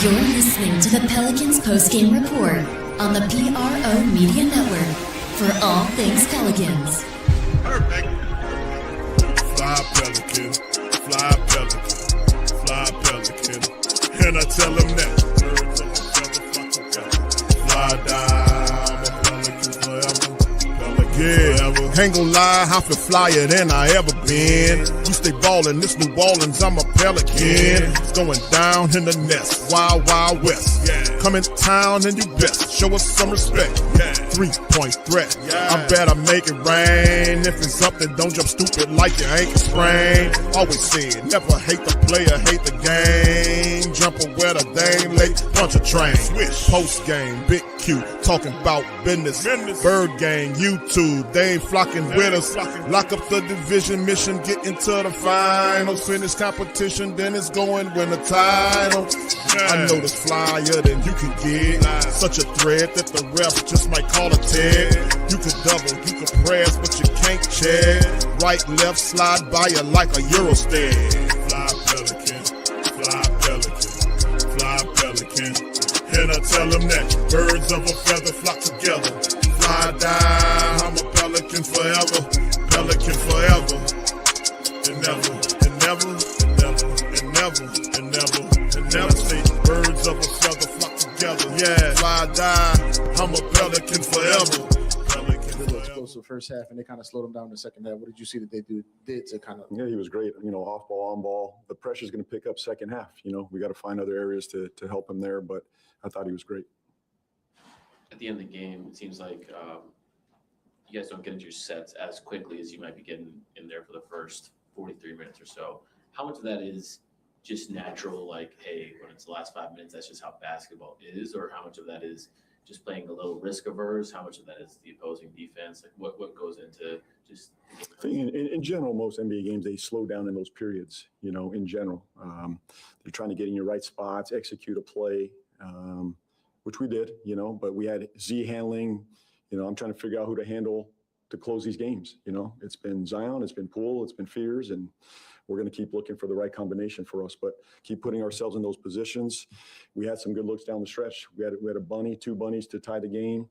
You're listening to the Pelicans postgame report on the PRO Media Network for all things Pelicans. Perfect. Fly Pelican, fly Pelican, fly Pelican. And I tell them that birds of a feather flock together. Fly down, I'm a Pelican forever. Pelican forever. Ain't gon' lie, I feel flyer than I ever been. You stay ballin', this New Orleans, I'm a Pelican. It's going down in the nest, wild, wild west. Come in town and you best, show us some respect. 3-point threat, I better make it rain. If it's up, then don't jump stupid like your ankle sprain. Always said, never hate the player, hate the game. Jumper where the dame late, bunch of train. Post game, big Q, talking about business. Bird gang, YouTube, they ain't flocking with us. Lock up the division mission, get into the finals. Finish competition, then it's going win the title. I know this flyer than you can get. Such a threat that the refs just might call a tag. You could double, you could press, but you can't check. Right, left, slide by you like a Eurostep. Fly Pelican, fly Pelican, fly Pelican. And I tell them that birds of a feather flock together. Fly down, I'm a Pelican forever, Pelican forever. And never, and never, and never, and never, and never, and never say birds of a feather flock together. Yeah, fly down, I'm a Pelican forever. Explosive first half, and they kind of slowed them down in the second half. What did you see that they did to kind of? Yeah, he was great. Off ball, on ball. The pressure's going to pick up second half. We got to find other areas to help him there, but I thought he was great. At the end of the game, it seems like you guys don't get into your sets as quickly as you might be getting in there for the first 43 minutes or so. How much of that is just natural, like, hey, when it's the last 5 minutes, that's just how basketball is, or how much of that is just playing a little risk averse? How much of that is the opposing defense? Like, what goes into just? I think in general, most NBA games, they slow down in those periods. In general, they're trying to get in your right spots, execute a play, which we did. But we had Z handling. I'm trying to figure out who to handle to close these games. It's been Zion, it's been Poole, it's been Fears, and we're going to keep looking for the right combination for us, but keep putting ourselves in those positions. We had some good looks down the stretch. We had a bunny, 2 bunnies to tie the game.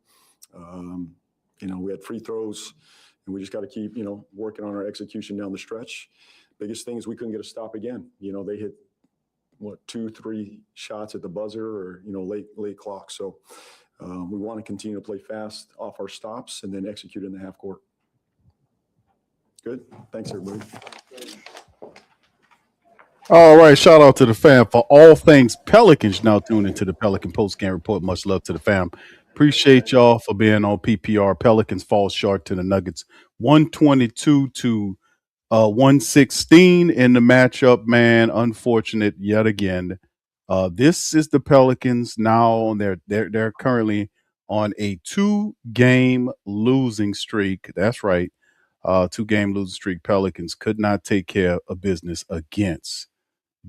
We had free throws, and we just got to keep, working on our execution down the stretch. Biggest thing is we couldn't get a stop again. They hit 2-3 shots at the buzzer or, late clock. So we want to continue to play fast off our stops and then execute in the half court. Good. Thanks, everybody. All right, shout out to the fam for all things Pelicans. Now tuned into the Pelican postgame report. Much love to the fam. Appreciate y'all for being on PPR. Pelicans fall short to the Nuggets, 122-116 in the matchup. Man, unfortunate yet again. This is the Pelicans now. They're currently on a 2-game losing streak. That's right, 2-game losing streak. Pelicans could not take care of business against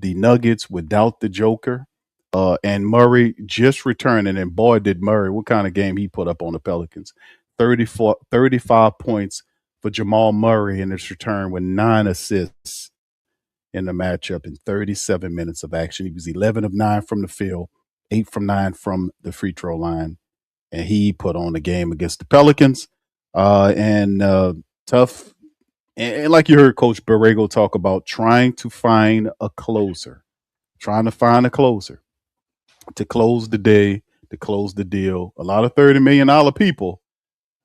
the Nuggets without the Joker, and Murray just returning. And boy, did Murray, what kind of game he put up on the Pelicans. 35 points for Jamal Murray in his return with 9 assists in the matchup in 37 minutes of action. He was 11 of 9 from the field, 8 from 9 from the free throw line. And he put on the game against the Pelicans. Tough. And like you heard Coach Borrego talk about, trying to find a closer to close the day, to close the deal. A lot of $30 million people,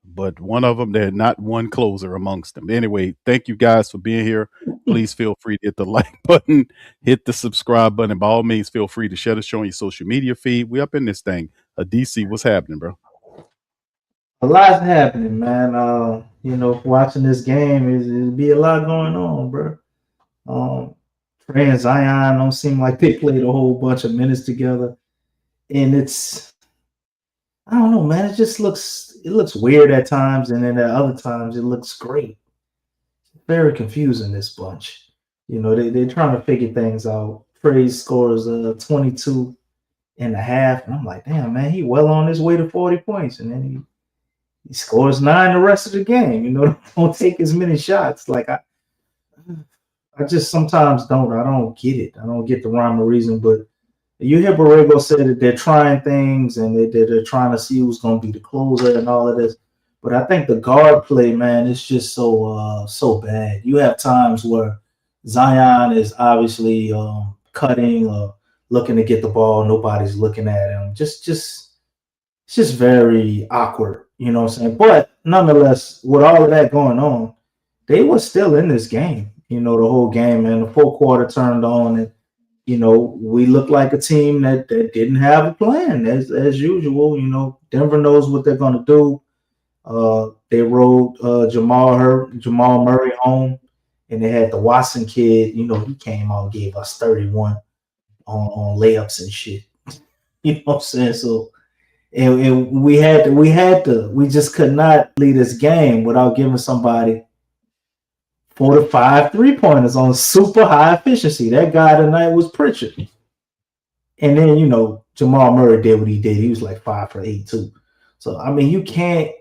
but one of them, there's not one closer amongst them. Anyway, thank you guys for being here. Please feel free to hit the like button, hit the subscribe button. By all means, feel free to share the show on your social media feed. We up in this thing. DC, what's happening, bro? A lot's happening, man. Watching this game it'd be a lot going on, bro. Trey and Zion don't seem like they played a whole bunch of minutes together, and I don't know, man. It looks weird at times, and then at other times it looks great. Very confusing, this bunch. They're trying to figure things out. Trey scores 22 and a half, and I'm like, damn, man, he well on his way to 40 points, and then he scores 9 the rest of the game. Don't take as many shots. Like I just sometimes don't get it. I don't get the rhyme or reason, but You hear Borrego say that they're trying things and they're trying to see who's going to be the closer and all of this. But I think the guard play, man, is just so bad. You have times where Zion is obviously cutting or looking to get the ball. Nobody's looking at him. It's just very awkward. You know what I'm saying? But nonetheless, with all of that going on, they were still in this game. You know, the whole game, and the full quarter turned on, and we look like a team that didn't have a plan as usual. Denver knows what they're going to do. They rode Jamal Murray home, and they had the Watson kid. He came out, gave us 31 on layups and shit. You know what I'm saying? So, and we just could not lead this game without giving somebody 4 to 5 3-pointers on super high efficiency. That guy tonight was Pritchard. And then, Jamal Murray did what he did. He was like 5 for 8 too. So, I mean, you can't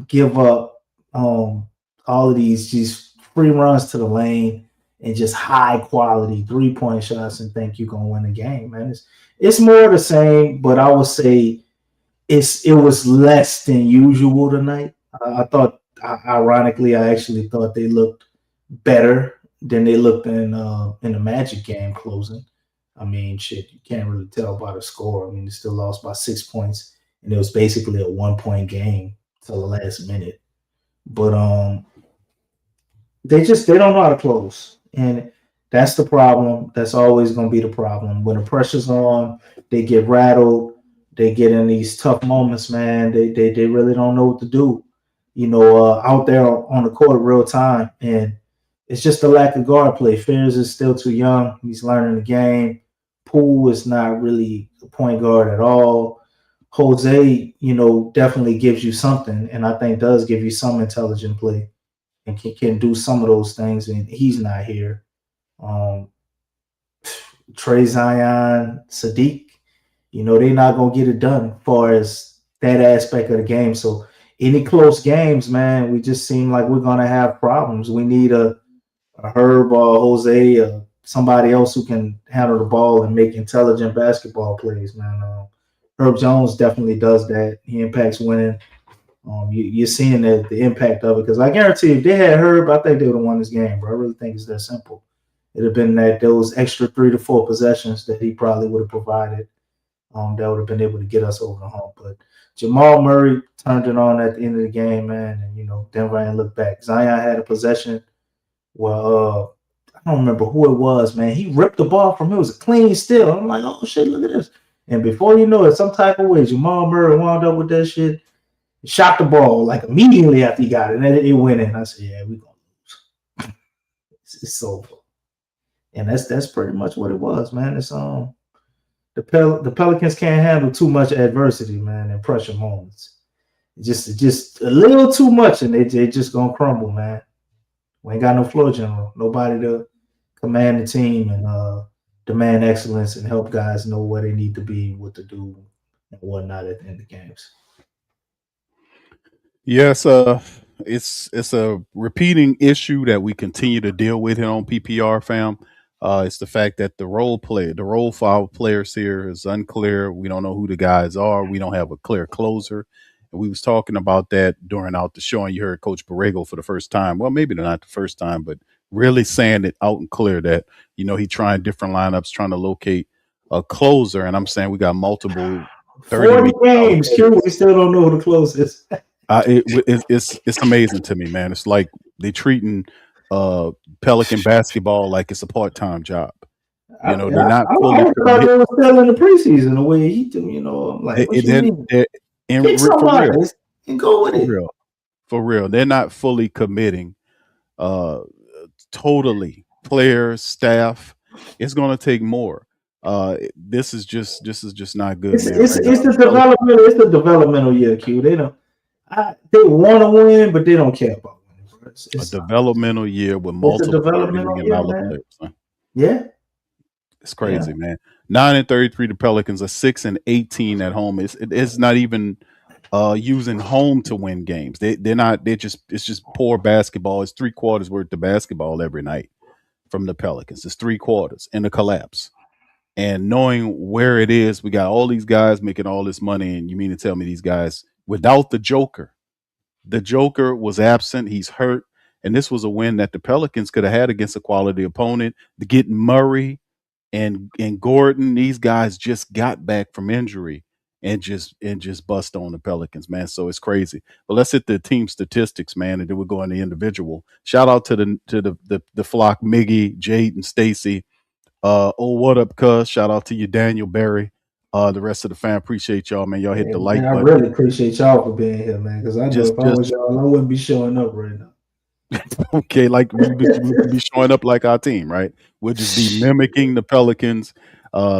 give up all of these free runs to the lane and just high quality 3-point shots and think you're going to win the game, man. It's more the same, but I would say it was less than usual tonight. I thought, ironically, I actually thought they looked better than they looked in the Magic game closing. I mean, shit, you can't really tell by the score. I mean, they still lost by 6 points, and it was basically a 1-point game till the last minute. But they don't know how to close, and that's the problem. That's always going to be the problem. When the pressure's on, they get rattled. They get in these tough moments, man. They really don't know what to do, out there on the court real time. And it's just a lack of guard play. Fears is still too young. He's learning the game. Poole is not really a point guard at all. Jose, definitely gives you something, and I think does give you some intelligent play and can do some of those things, and he's not here. Trey, Zion, Sadiq, they're not going to get it done as far as that aspect of the game. So any close games, man, we just seem like we're going to have problems. We need a Herb or Jose or somebody else who can handle the ball and make intelligent basketball plays, man. Herb Jones definitely does that. He impacts winning. You're seeing the impact of it, because I guarantee if they had Herb, I think they would have won this game, bro. I really think it's that simple. It'd have been those extra 3 to 4 possessions that he probably would have provided that would have been able to get us over the hump. But Jamal Murray turned it on at the end of the game, man, and Denver ain't looked back. Zion had a possession where I don't remember who it was, man. He ripped the ball from him. It was a clean steal. I'm like, oh shit, look at this. And before you know it, some type of way, Jamal Murray wound up with that shit, shot the ball like immediately after he got it, and it went in. I said, yeah, we're gonna lose. It's over. And that's pretty much what it was, man. It's the Pelicans can't handle too much adversity, man, and pressure moments. Just a little too much, and they just gonna crumble, man. We ain't got no floor general, nobody to command the team and demand excellence and help guys know where they need to be, what to do, and whatnot at the end of games. Yes, it's a repeating issue that we continue to deal with here on PPR fam. It's the fact that the role for our players here is unclear. We don't know who the guys are. We don't have a clear closer. And we was talking about that during out the show, and you heard Coach Borrego for the first time. Well, maybe not the first time, but really saying it out and clear that, he trying different lineups, trying to locate a closer. And I'm saying we got multiple 40 games, Q, we still don't know who the closer is. It's amazing to me, man. It's like they treating Pelican basketball like it's a part-time job. They're not fully. I thought they were still in the preseason the way he do. I'm like, what you mean? Pick somebody and go with it. For real, they're not fully committing. Totally, players, staff. It's going to take more. This is just not good. It's the developmental year, Q. They want to win, but they don't care about winning. It's a developmental year with multiple players. Yeah, it's crazy, man. 9-33, the Pelicans are 6-18 at home. It's not even using home to win games. They're not. It's just poor basketball. It's 3 quarters worth of basketball every night from the Pelicans. It's 3 quarters in a collapse. And knowing where it is, we got all these guys making all this money, and you mean to tell me these guys without the Joker? The Joker was absent. He's hurt. And this was a win that the Pelicans could have had against a quality opponent. To get Murray and Gordon, these guys just got back from injury and just bust on the Pelicans, man. So it's crazy. But let's hit the team statistics, man, and then we'll go on the individual. Shout out to the flock, Miggy, Jade, and Stacy. Oh, what up, cuz? Shout out to you, Daniel Barry. The rest of the fam, appreciate y'all, man. Y'all hit the like Man, I button. really appreciate y'all for being here, man. Because I know Just if I was y'all, I wouldn't be showing up right now. okay, like we be showing up like our team, right? We'll just be mimicking the Pelicans,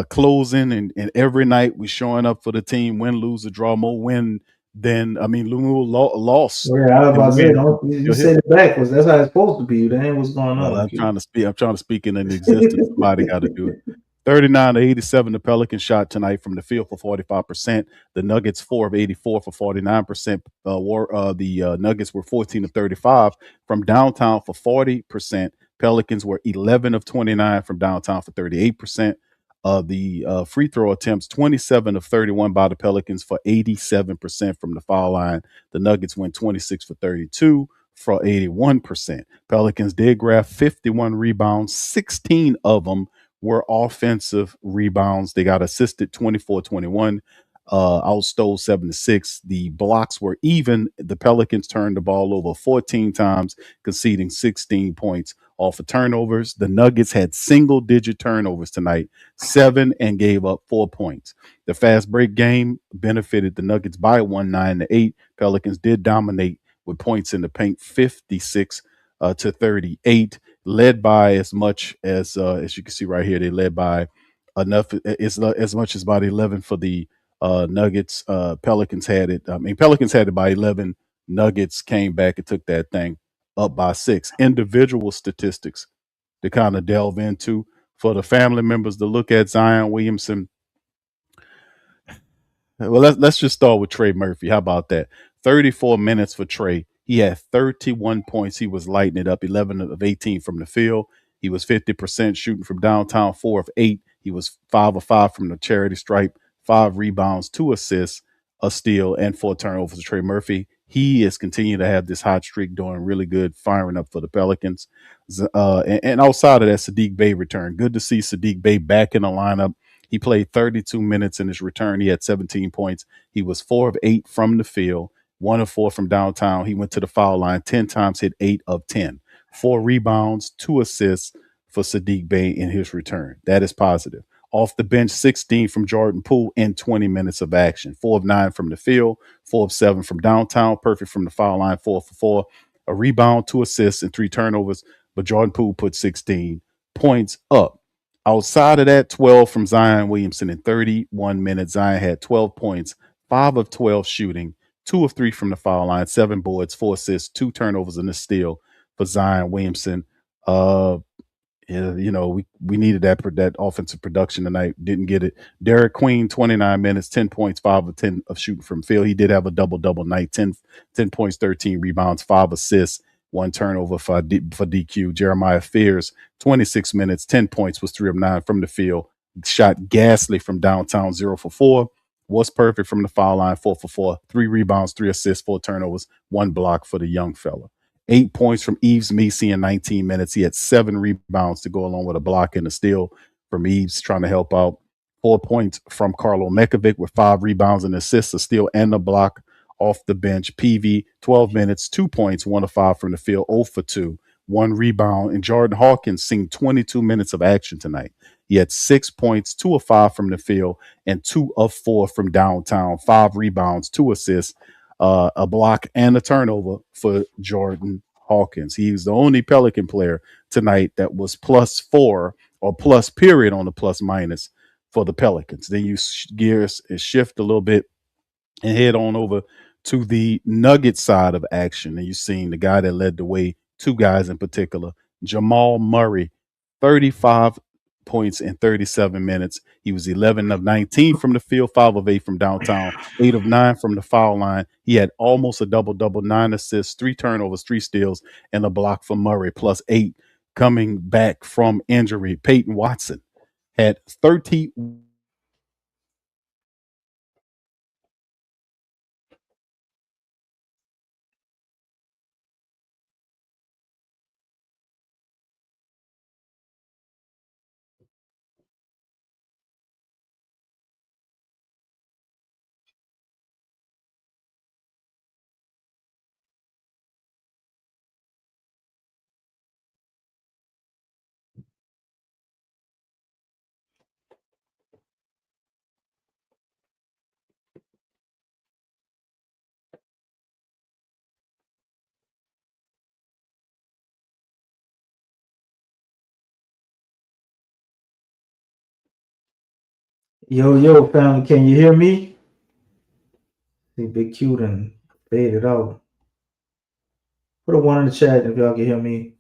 closing, and every night we showing up for the team, win, lose, or draw, more win than loss Yeah, I was than about to say, win. don't you You'll hit. said it backwards. That's how it's supposed to be. That ain't what's going Well, on. I'm Q. trying to speak. I'm trying to speak in existence. Somebody got to do it. 39 to 87, the Pelicans shot tonight from the field for 45%. The Nuggets 4 of 84 for 49%. The Nuggets were 14 to 35 from downtown for 40%. Pelicans were 11 of 29 from downtown for 38%. The free throw attempts 27 of 31 by the Pelicans for 87% from the foul line. The Nuggets went 26 for 32 for 81%. Pelicans did grab 51 rebounds, 16 of them were offensive rebounds. They got assisted 24-21, outstole 7-6. The blocks were even. The Pelicans turned the ball over 14 times, conceding 16 points off of turnovers. The Nuggets had single-digit turnovers tonight, 7, and gave up 4 points. The fast break game benefited the Nuggets by 9-8. Pelicans did dominate with points in the paint, 56 to 38. Led by as much as you can see right here, they led by enough as much as about 11 for the Nuggets. Pelicans had it. Pelicans had it by 11. Nuggets came back and took that thing up by 6. Individual statistics to kind of delve into for the family members to look at. Zion Williamson. Well, let's just start with Trey Murphy. How about that? 34 minutes for Trey. He had 31 points. He was lighting it up, 11 of 18 from the field. He was 50% shooting from downtown, 4 of 8. He was 5 of 5 from the charity stripe, 5 rebounds, 2 assists, a steal, and 4 turnovers. Trey Murphy, he is continuing to have this hot streak, doing really good, firing up for the Pelicans. And outside of that, Sadiq Bey returned. Good to see Sadiq Bey back in the lineup. He played 32 minutes in his return. He had 17 points. He was 4 of 8 from the field, 1 of 4 from downtown. He went to the foul line 10 times, hit 8 of 10. 4 rebounds, 2 assists for Sadiq Bey in his return. That is positive. Off the bench, 16 from Jordan Poole in 20 minutes of action. 4 of 9 from the field, 4 of 7 from downtown. Perfect from the foul line, 4 for 4. A rebound, 2 assists, and 3 turnovers. But Jordan Poole put 16 points up. Outside of that, 12 from Zion Williamson in 31 minutes. Zion had 12 points, 5 of 12 shooting, 2 of 3 from the foul line, 7 boards, 4 assists, 2 turnovers, and a steal for Zion Williamson. We needed that offensive production tonight. Didn't get it. Derek Queen, 29 minutes, 10 points, 5 of 10 of shooting from field. He did have a double night, 10 points, 13 rebounds, 5 assists, 1 turnover for DQ. Jeremiah Fears, 26 minutes, 10 points, was 3 of 9 from the field. Shot ghastly from downtown, 0 for 4. Was perfect from the foul line, 4 for 4. 3 rebounds, 3 assists, 4 turnovers, 1 block for the young fella. 8 points from Eves Macy in 19 minutes. He had 7 rebounds to go along with a block and a steal from Eves, trying to help out. 4 points from Carlo Mekovic with 5 rebounds and assists, a steal, and a block off the bench. PV, 12 minutes, 2 points, 1 of 5 from the field, 0 for 2, 1 rebound. And Jordan Hawkins seen 22 minutes of action tonight. He had 6 points, 2 of 5 from the field, and 2 of 4 from downtown, 5 rebounds, 2 assists, a block, and a turnover for Jordan Hawkins. He's the only Pelican player tonight that was +4 or plus period on the plus minus for the Pelicans. Then you gears and shift a little bit and head on over to the Nugget side of action. And you've seen the guy that led the way, 2 guys in particular, Jamal Murray, 35 points in 37 minutes. He was 11 of 19 from the field, 5 of 8 from downtown, 8 of 9 from the foul line. He had almost a double-double, 9 assists, 3 turnovers, 3 steals, and a block for Murray, +8 coming back from injury. Peyton Watson, had 30. Yo, family, can you hear me? See, Big Q done faded out. Put a one in the chat if y'all can hear me.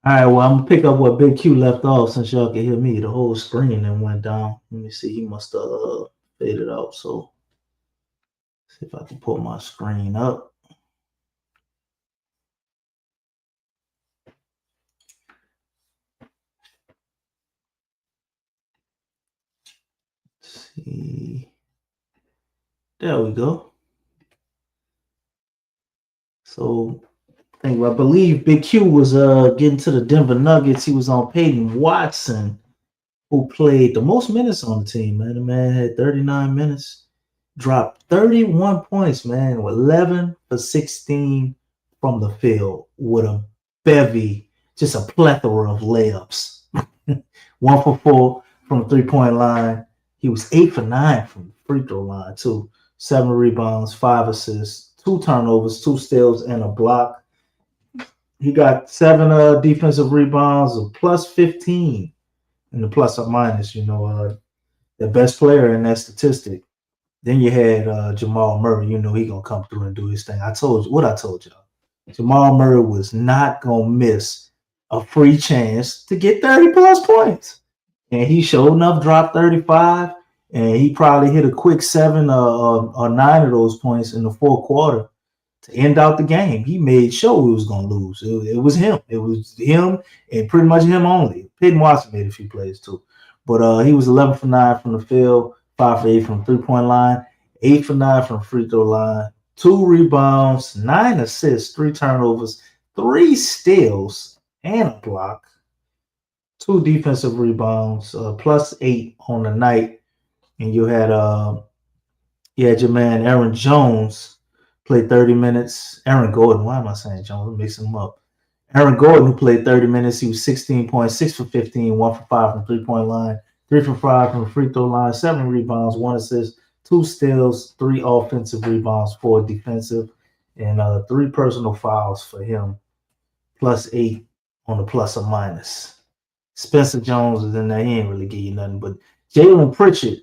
All right, well, I'm gonna pick up what Big Q left off since y'all can hear me. The whole screen then went down. Let me see. He must have faded out. So, see if I can pull my screen up. Let's see. There we go. So, I believe Big Q was getting to the Denver Nuggets. He was on Peyton Watson, who played the most minutes on the team, man. The man had 39 minutes, dropped 31 points, man, with 11 for 16 from the field with a bevy, just a plethora of layups. 1 for 4 from the three-point line. He was 8 for 9 from the free throw line, too. 7 rebounds, 5 assists, 2 turnovers, 2 steals, and a block. He got 7 defensive rebounds, a plus 15 in the plus or minus, the best player in that statistic. Then you had Jamal Murray. He gonna come through and do his thing. I told y'all. Jamal Murray was not gonna miss a free chance to get 30 plus points. And he sure enough dropped 35, and he probably hit a quick 7 or 9 of those points in the fourth quarter to end out the game. He made sure he was going to lose. It was him. It was him and pretty much him only. Peyton Watson made a few plays too. But he was 11 for 9 from the field, 5 for 8 from the three-point line, 8 for 9 from the free throw line, 2 rebounds, 9 assists, 3 turnovers, 3 steals, and a block, 2 defensive rebounds, plus 8 on the night. And you had your man Aaron Jones played 30 minutes. Aaron Gordon, why am I saying Jones? I'm mixing them up. Aaron Gordon, who played 30 minutes, he was 16 points, 6 for 15, 1 for 5 from the three-point line, 3 for 5 from the free throw line, 7 rebounds, 1 assist, 2 steals, 3 offensive rebounds, 4 defensive, and 3 personal fouls for him, plus 8 on the plus or minus. Spencer Jones is in there. He ain't really give you nothing. But Jalen Pritchard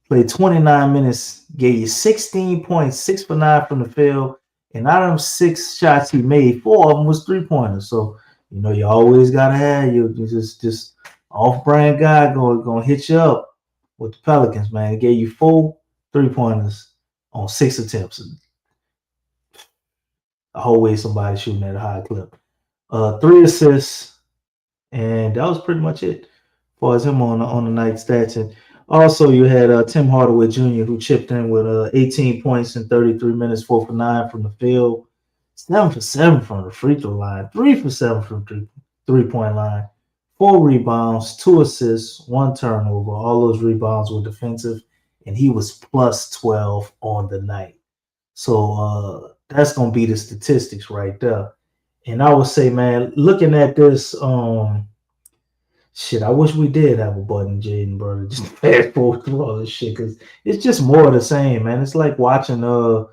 played 29 minutes, gave you 16 points, 6 for 9 from the field. And out of them 6 shots he made, 4 of them was three-pointers. So, you always got to have you just off-brand guy going to hit you up with the Pelicans, man. He gave you 4 three-pointers on 6 attempts. A whole way somebody shooting at a high clip. 3 assists, and that was pretty much it as far as him on the night stats. And also, you had Tim Hardaway Jr., who chipped in with 18 points in 33 minutes, 4 for 9 from the field, 7 for 7 from the free throw line, 3 for 7 from the three-point line, 4 rebounds, 2 assists, 1 turnover. All those rebounds were defensive, and he was plus 12 on the night. So that's going to be the statistics right there. And I would say, man, looking at this, I wish we did have a button, Jaden, bro, just fast forward through all this shit, because it's just more of the same, man. It's like watching a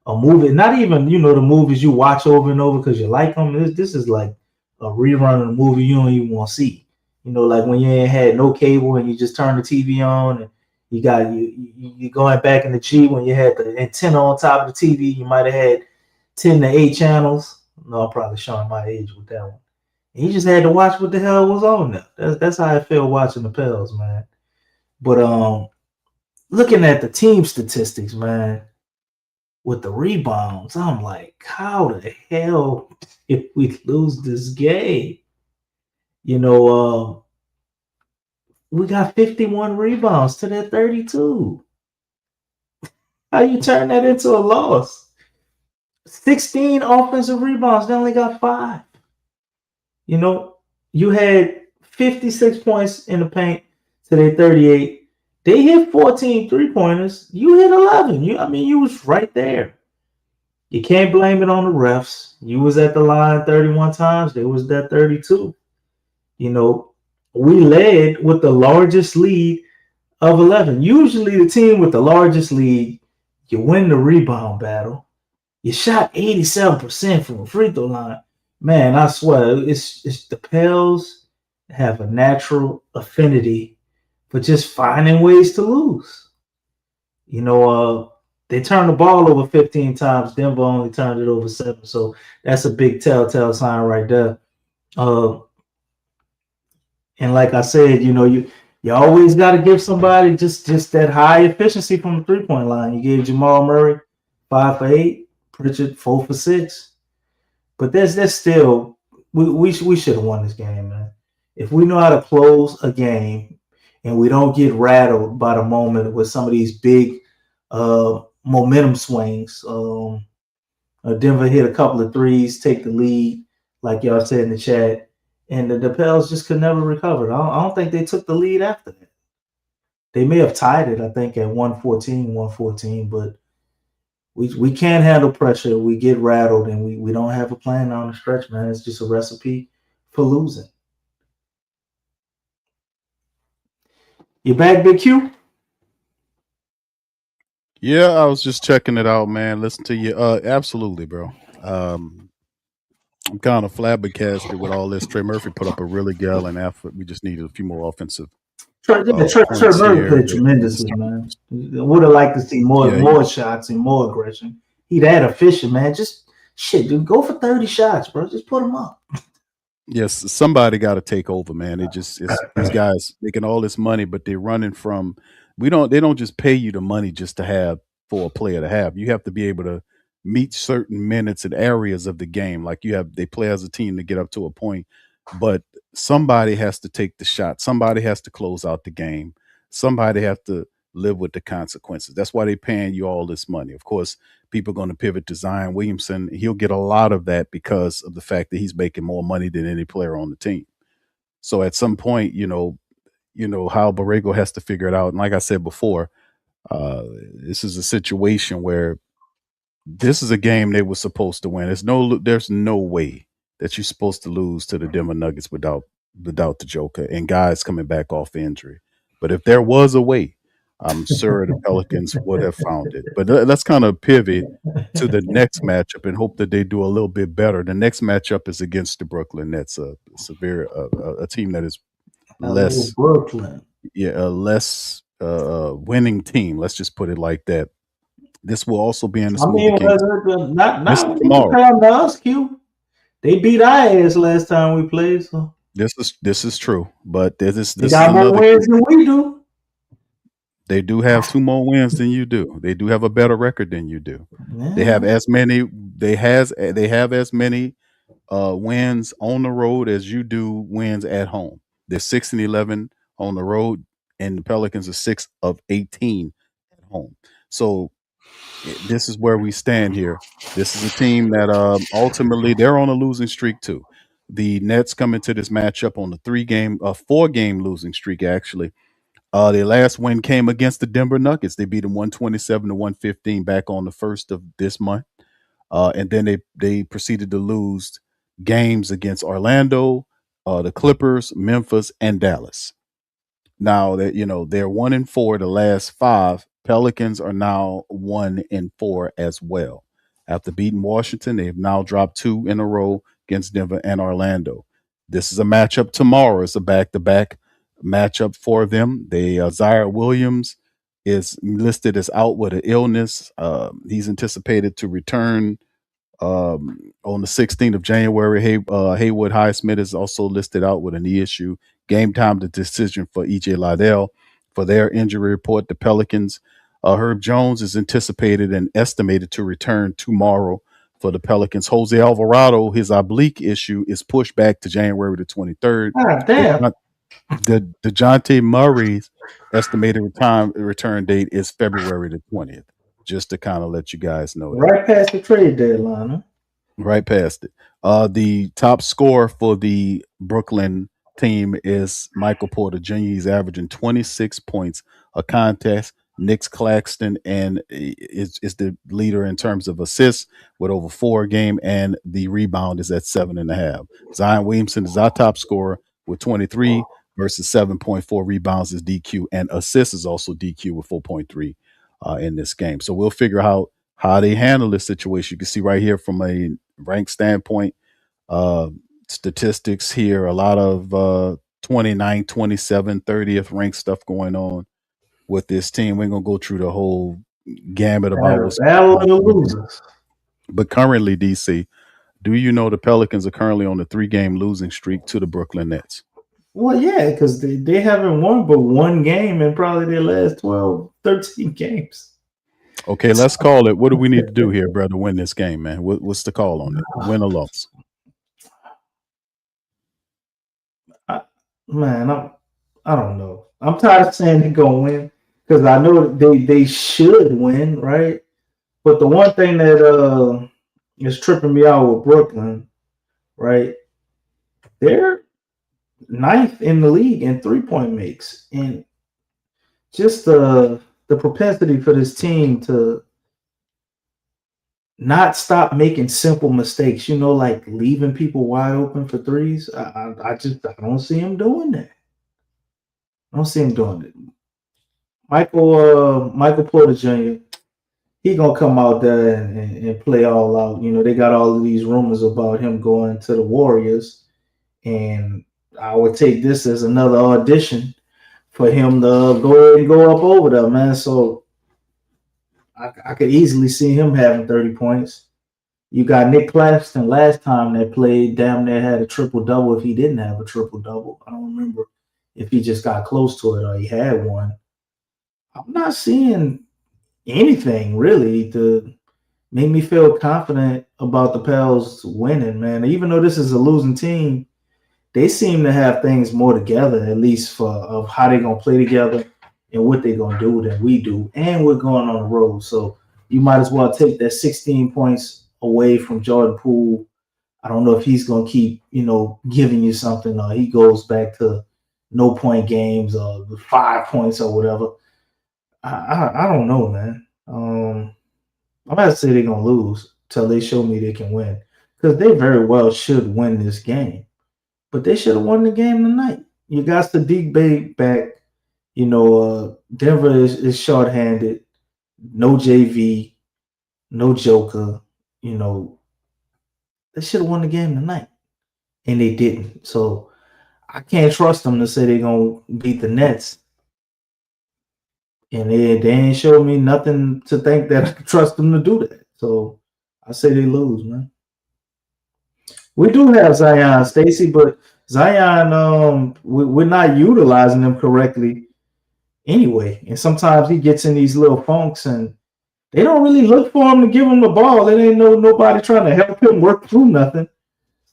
movie, not even, the movies you watch over and over because you like them. This is like a rerun of a movie you don't even want to see. Like when you ain't had no cable and you just turn the TV on, and you going back in the G when you had the antenna on top of the TV, you might have had 10 to 8 channels. No, I'm probably showing my age with that one. He just had to watch what the hell was on there. That's how I feel watching the Pels, man. But looking at the team statistics, man, with the rebounds, I'm like, how the hell if we lose this game? You know, we got 51 rebounds to their 32. How you turn that into a loss? 16 offensive rebounds, they only got 5. You know, you had 56 points in the paint to their 38. They hit 14 3-pointers. You hit 11. You was right there. You can't blame it on the refs. You was at the line 31 times. They was at 32. You know, we led with the largest lead of 11. Usually the team with the largest lead, you win the rebound battle. You shot 87% from the free throw line. Man, I swear, it's the Pels have a natural affinity for just finding ways to lose. You know, they turned the ball over 15 times. Denver only turned it over 7. So that's a big telltale sign right there. And like I said, you know, you always got to give somebody just that high efficiency from the 3-point line. You gave Jamal Murray 5 for 8, Pritchard 4 for 6. But that's still we should have won this game, man. If we know how to close a game and we don't get rattled by the moment with some of these big momentum swings. Denver hit a couple of threes, take the lead, like y'all said in the chat, and the Pels just could never recover. I don't think they took the lead after that. They may have tied it, I think, at 114, but we can't handle pressure. We get rattled, and we don't have a plan on the stretch, man. It's just a recipe for losing. You back, Big Q? Yeah, I was just checking it out, man. Listen to you. Absolutely, bro. I'm kind of flabbergasted with all this. Trey Murphy put up a really gallant effort. We just needed a few more offensive Trey points Murray here. played tremendously, man. Would have liked to see more shots and more aggression. He that efficient, man. Just shit, dude. Go for 30 shots, bro. Just put him up. Yes, somebody got to take over, man. It's these guys making all this money, but they're running from. They don't just pay you the money just to have for a player to have. You have to be able to meet certain minutes and areas of the game. Like they play as a team to get up to a point, but somebody has to take the shot. Somebody has to close out the game. Somebody has to live with the consequences. That's why they're paying you all this money. Of course, people are going to pivot to Zion Williamson. He'll get a lot of that because of the fact that he's making more money than any player on the team. So at some point, you know how Borrego has to figure it out. And like I said before, this is a situation where this is a game they were supposed to win. There's no way that you're supposed to lose to the Denver Nuggets without the Joker and guys coming back off injury. But if there was a way, I'm sure the Pelicans would have found it. But let's kind of pivot to the next matchup and hope that they do a little bit better. The next matchup is against the Brooklyn Nets, a team that is less Brooklyn. a less winning team. Let's just put it like that. This will also be in the Smoothie Kings. Not tomorrow. Us, Q. They beat our ass last time we played. So this is true, but this they got more wins than we do. They do have 2 more wins than you do. They do have a better record than you do. Yeah. They have as many. They have as many wins on the road as you do wins at home. They're 6-11 on the road, and the Pelicans are 6 of 18 at home. So this is where we stand here. This is a team that ultimately they're on a losing streak too. The Nets come into this matchup on the 4-game losing streak actually. Their last win came against the Denver Nuggets. They beat them 127-115 back on the 1st of this month. And then they proceeded to lose games against Orlando, the Clippers, Memphis, and Dallas. Now that they're 1-4 the last 5. Pelicans are now 1-4 as well. After beating Washington, they've now dropped 2 in a row against Denver and Orlando. This is a matchup tomorrow. It's a back-to-back matchup for them. Zion Williams is listed as out with an illness. He's anticipated to return On the 16th of January, Haywood Highsmith is also listed out with a knee issue. Game time, the decision for EJ Liddell. For their injury report, the Pelicans, Herb Jones is anticipated and estimated to return tomorrow for the Pelicans. Jose Alvarado, his oblique issue is pushed back to January the 23rd. God damn. The DeJounte Murray's estimated return date is February the 20th. Just to kind of let you guys know that. Right past the trade deadline, huh? Right past it. The top scorer for the Brooklyn team is Michael Porter Jr. He's averaging 26 points a contest. Nick Claxton and is the leader in terms of assists with over 4 a game, and the rebound is at 7.5. Zion Williamson is our top scorer with 23 versus 7.4 rebounds is DQ, and assists is also DQ with 4.3 in this game. So we'll figure out how they handle this situation. You can see right here from a rank standpoint, statistics here, a lot of 29, 27, 30th ranked stuff going on with this team. We're going to go through the whole gamut about what's Battle of the losers. But currently, DC, do you know the Pelicans are currently on a 3-game losing streak to the Brooklyn Nets? Well, yeah, because they haven't won but one game in probably their last 12, 13 games. Okay, let's call it. What do we need to do here, brother, to win this game, man? What's the call on it? Win or loss? Man, I don't know. I'm tired of saying they're gonna win because I know they should win, right? But the one thing that is tripping me out with Brooklyn, right? They're 9th in the league in 3-point makes, and just the propensity for this team to not stop making simple mistakes, like leaving people wide open for threes. I don't see him doing that. I don't see him doing it. Michael Porter Jr., he gonna come out there and play all out. They got all of these rumors about him going to the Warriors, and I would take this as another audition for him to go ahead and go up over there, man. So I could easily see him having 30 points. You got Nick Claxton last time they played, damn near had a triple-double if he didn't have a triple-double. I don't remember if he just got close to it or he had one. I'm not seeing anything really to make me feel confident about the Pels winning, man. Even though this is a losing team, they seem to have things more together, at least of how they're going to play together and what they're going to do than we do. And we're going on the road. So you might as well take that 16 points away from Jordan Poole. I don't know if he's going to keep, giving you something, or he goes back to no-point games or 5 points or whatever. I don't know, man. I'm going to say they're going to lose till they show me they can win, because they very well should win this game. But they should have won the game tonight. You got Sadiq Bey back. Denver is shorthanded. No JV, no Joker. They should have won the game tonight, and they didn't. So I can't trust them to say they're gonna beat the Nets, and they ain't showed me nothing to think that I can trust them to do that. So I say they lose, man. We do have Zion, Stacy, but Zion, we're not utilizing him correctly anyway. And sometimes he gets in these little funks, and they don't really look for him to give him the ball. There ain't nobody trying to help him work through nothing.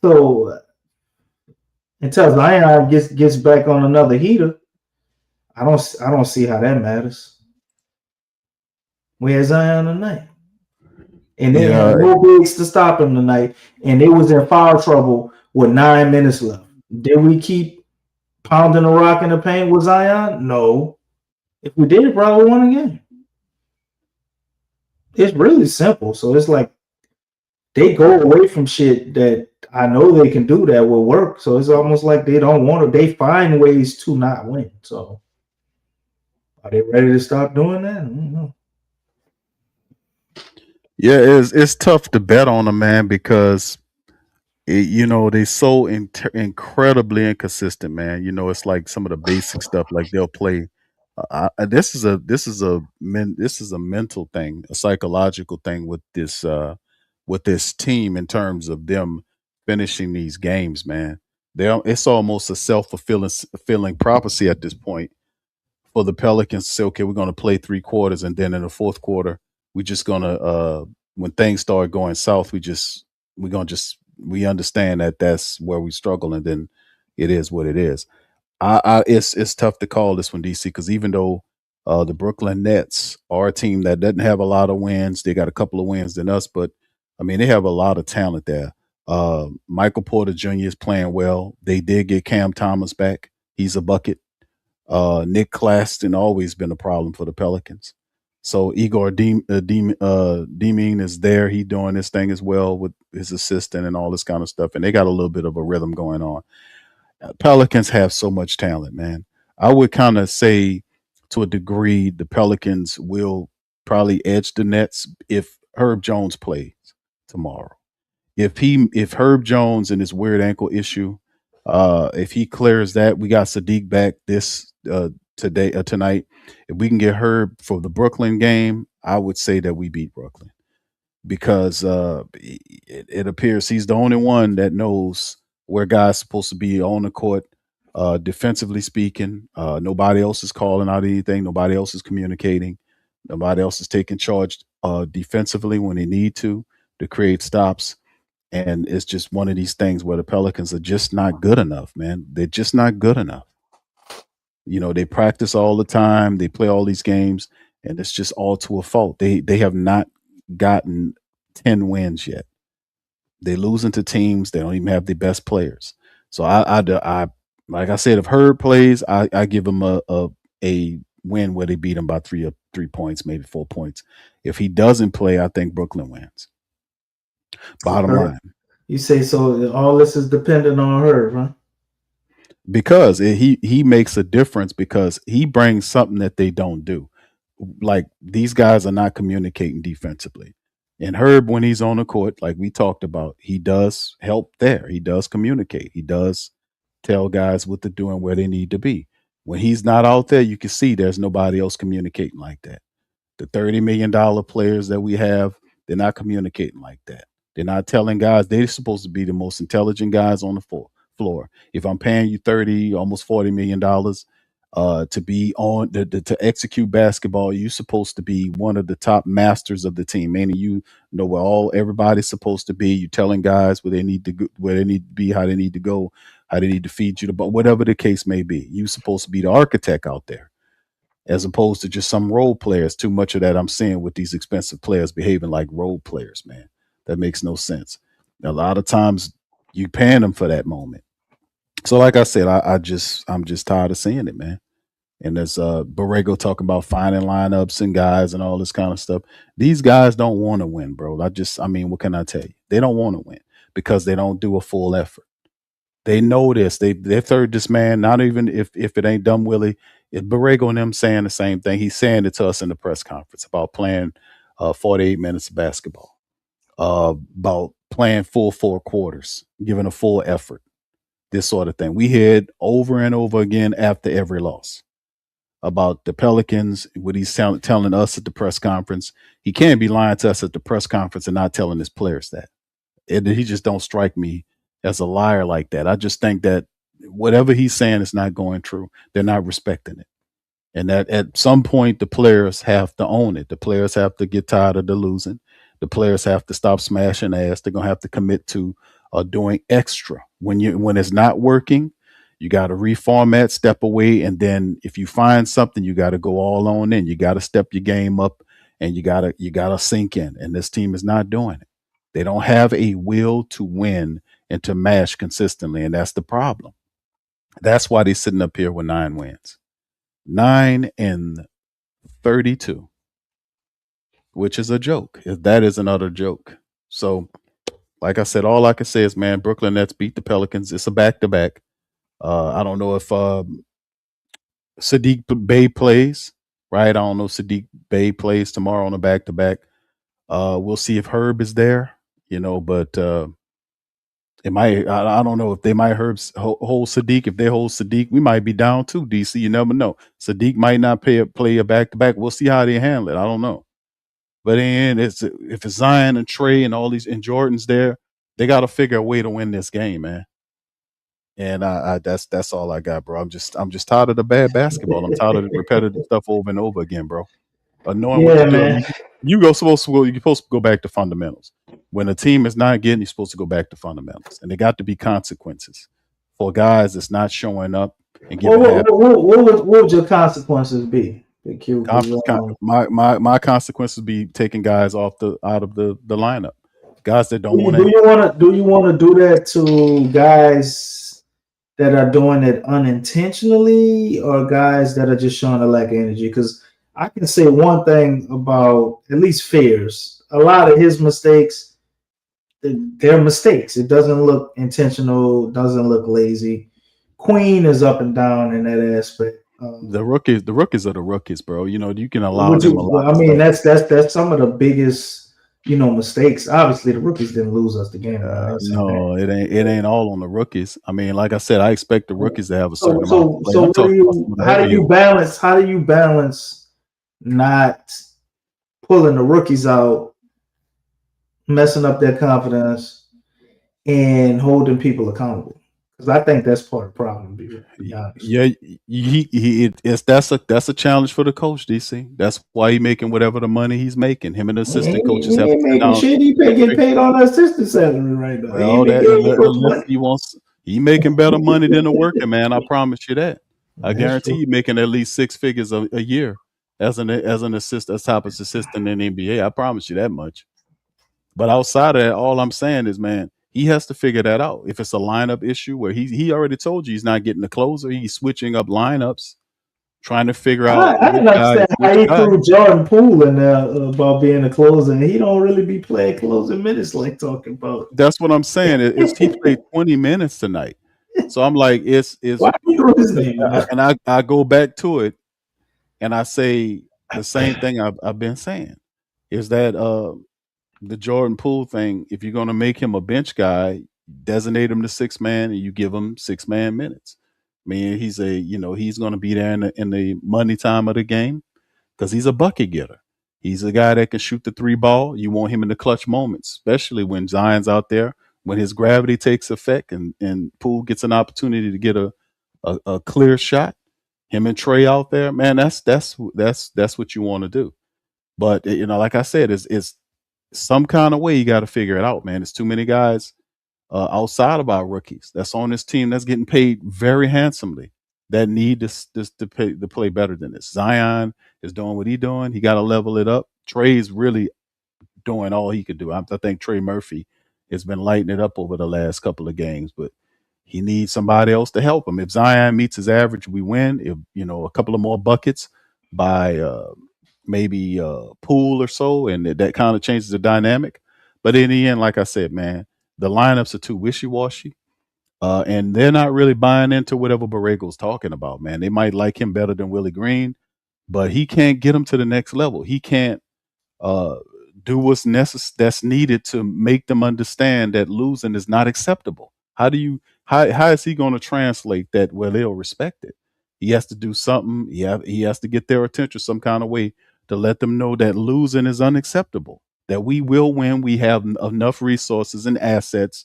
So until Zion gets back on another heater, I don't see how that matters. We had Zion tonight, and they had no bigs to stop him tonight, and they was in foul trouble with 9 minutes left. Did we keep pounding the rock in the paint with Zion? No. If we did, probably won a game. It's really simple. So it's like they go away from shit that I know they can do that will work. So it's almost like they don't want to. They find ways to not win. So are they ready to stop doing that? I don't know. Yeah, it's tough to bet on them, man, because they're so incredibly inconsistent, man. It's like some of the basic stuff, like they'll play. This is a mental thing, a psychological thing with this with this team in terms of them finishing these games, man. It's almost a self-fulfilling prophecy at this point for the Pelicans to say, okay, we're going to play 3 quarters, and then in the fourth quarter, we're just going to, when things start going south, we understand that that's where we struggle, and then it is what it is. It's tough to call this one, DC, because even though the Brooklyn Nets are a team that doesn't have a lot of wins, they got a couple of wins than us, but I mean they have a lot of talent there. Michael Porter Jr. is playing well. They did get Cam Thomas back. He's a bucket. Nick Claxton always been a problem for the Pelicans. So Igor Deming is there. He doing his thing as well with his assistant and all this kind of stuff. And they got a little bit of a rhythm going on. Pelicans have so much talent, man. I would kind of say to a degree the Pelicans will probably edge the Nets if Herb Jones plays tomorrow. If Herb Jones and his weird ankle issue, if he clears that, we got Sadiq back this tonight. If we can get Herb for the Brooklyn game, I would say that we beat Brooklyn because it appears he's the only one that knows where guys supposed to be on the court. Defensively speaking, nobody else is calling out anything. Nobody else is communicating. Nobody else is taking charge defensively when they need to create stops. And it's just one of these things where the Pelicans are just not good enough, man. They're just not good enough. You know, they practice all the time. They play all these games, and it's just all to a fault. They have not gotten 10 wins yet. They're losing to teams. They don't even have the best players. So I like I said, if Herb plays, I give him a win where they beat him by 3 points, maybe 4 points. If he doesn't play, I think Brooklyn wins. Bottom line. You say so all this is dependent on her, huh? Because he makes a difference because he brings something that they don't do. Like these guys are not communicating defensively. And Herb, when he's on the court, like we talked about, he does help there. He does communicate. He does tell guys what to do and where they need to be. When he's not out there, you can see there's nobody else communicating like that. The $30 million players that we have, they're not communicating like that. They're not telling guys they're supposed to be the most intelligent guys on the floor. If I'm paying you almost $40 million to be on to execute basketball, you're supposed to be one of the top masters of the team. Meaning you know where everybody's supposed to be. You're telling guys where they need to go, where they need to be, how they need to go, how they need to feed you the ball, whatever the case may be. You're supposed to be the architect out there, as opposed to just some role players. Too much of that I'm seeing with these expensive players behaving like role players, man. That makes no sense. A lot of times you paying them for that moment. So like I said, I'm just tired of seeing it, man. And there's Borrego talking about finding lineups and guys and all this kind of stuff. These guys don't want to win, bro. I mean, what can I tell you? They don't want to win because they don't do a full effort. They know this. They've heard this man, not even if it ain't Dumb Willie, it's Borrego and them saying the same thing. He's saying it to us in the press conference about playing 48 minutes of basketball. About playing full 4 quarters, giving a full effort, this sort of thing. We heard over and over again after every loss about the Pelicans, what he's telling us at the press conference. He can't be lying to us at the press conference and not telling his players that. He just don't strike me as a liar like that. I just think that whatever he's saying is not going true. They're not respecting it. And that at some point, the players have to own it. The players have to get tired of the losing. The players have to stop smashing ass. They're gonna have to commit to doing extra when it's not working. You got to reformat, step away, and then if you find something, you got to go all on in. You got to step your game up, and you gotta sink in. And this team is not doing it. They don't have a will to win and to mash consistently, and that's the problem. That's why they're sitting up here with 9 wins, 9-32. Which is a joke. That is another joke. So, like I said, all I can say is, man, Brooklyn Nets beat the Pelicans. It's a back-to-back. I don't know if Sadiq Bey plays, right? I don't know if Sadiq Bey plays tomorrow on a back-to-back. We'll see if Herb is there, but it might. I don't know if they might hold Sadiq. If they hold Sadiq, we might be down too, DC. You never know. Sadiq might not play a back-to-back. We'll see how they handle it. I don't know. But then if it's Zion and Trey and all these and Jordan's there, they got to figure a way to win this game, man. And I that's all I got, bro. I'm just tired of the bad basketball. I'm tired of the repetitive stuff over and over again, bro. Knowing what Yeah, to do. I man. mean, you're supposed to go back to fundamentals. When a team is not getting, you're supposed to go back to fundamentals, and there got to be consequences for guys that's not showing up and giving half. What would your consequences be? Big Q, 'cause, My consequences be taking guys out of the lineup, guys that don't want do to. you want to do that to guys that are doing it unintentionally, or guys that are just showing a lack of energy? Because I can say one thing about at least Fears. A lot of his mistakes, they're mistakes. It doesn't look intentional, doesn't look lazy. Queen is up and down in that aspect. The rookies are the rookies, bro. You know, you can allow them a lot. I mean, that's some of the biggest, mistakes. Obviously, the rookies didn't lose us the game. No, it ain't all on the rookies. I mean, like I said, I expect the rookies to have a certain amount So, of play. so how do you balance? How do you balance not pulling the rookies out, messing up their confidence, and holding people accountable? Because I think that's part of the problem. To be honest. Yeah, that's a challenge for the coach, DC. That's why he's making whatever the money he's making. Him and the assistant coaches have to sit down. Shit, he get paid on the assistant salary right now. Well, he making better money than a working man. I promise you that. I guarantee you making at least six figures a year as an assistant, as top assistant in the NBA. I promise you that much. But outside of that, all I'm saying is, man, he has to figure that out. If it's a lineup issue where he already told you he's not getting the closer, he's switching up lineups, trying to figure out. I didn't understand how he threw Jordan Poole in there about being a closer, and he don't really be playing closing minutes like talking about. That's what I'm saying. He played 20 minutes tonight, so I'm like, it's. Why you threw his name? And I go back to it, and I say the same thing I've been saying, is that the Jordan Poole thing. If you're going to make him a bench guy, designate him to 6-man, and you give him 6-man minutes. I mean, he's going to be there in the money time of the game because he's a bucket getter. He's a guy that can shoot the 3 ball. You want him in the clutch moments, especially when Zion's out there, when his gravity takes effect and Poole gets an opportunity to get a clear shot. Him and Trey out there, man, that's what you want to do. But like I said, it's some kind of way you got to figure it out, man. There's too many guys outside of our rookies that's on this team that's getting paid very handsomely that need to play better than this. Zion is doing what he's doing. He got to level it up. Trey's really doing all he could do. I think Trey Murphy has been lighting it up over the last couple of games, but he needs somebody else to help him. If Zion meets his average, we win. If a couple of more buckets by maybe Poole or so, and that kind of changes the dynamic. But in the end, like I said, man, the lineups are too wishy-washy, and they're not really buying into whatever Borrego's talking about, man. They might like him better than Willie Green, but he can't get them to the next level. He can't do what's that's needed to make them understand that losing is not acceptable. How is he going to translate that where they'll respect it? He has to do something. He has to get their attention some kind of way to let them know that losing is unacceptable, that we will win. We have enough resources and assets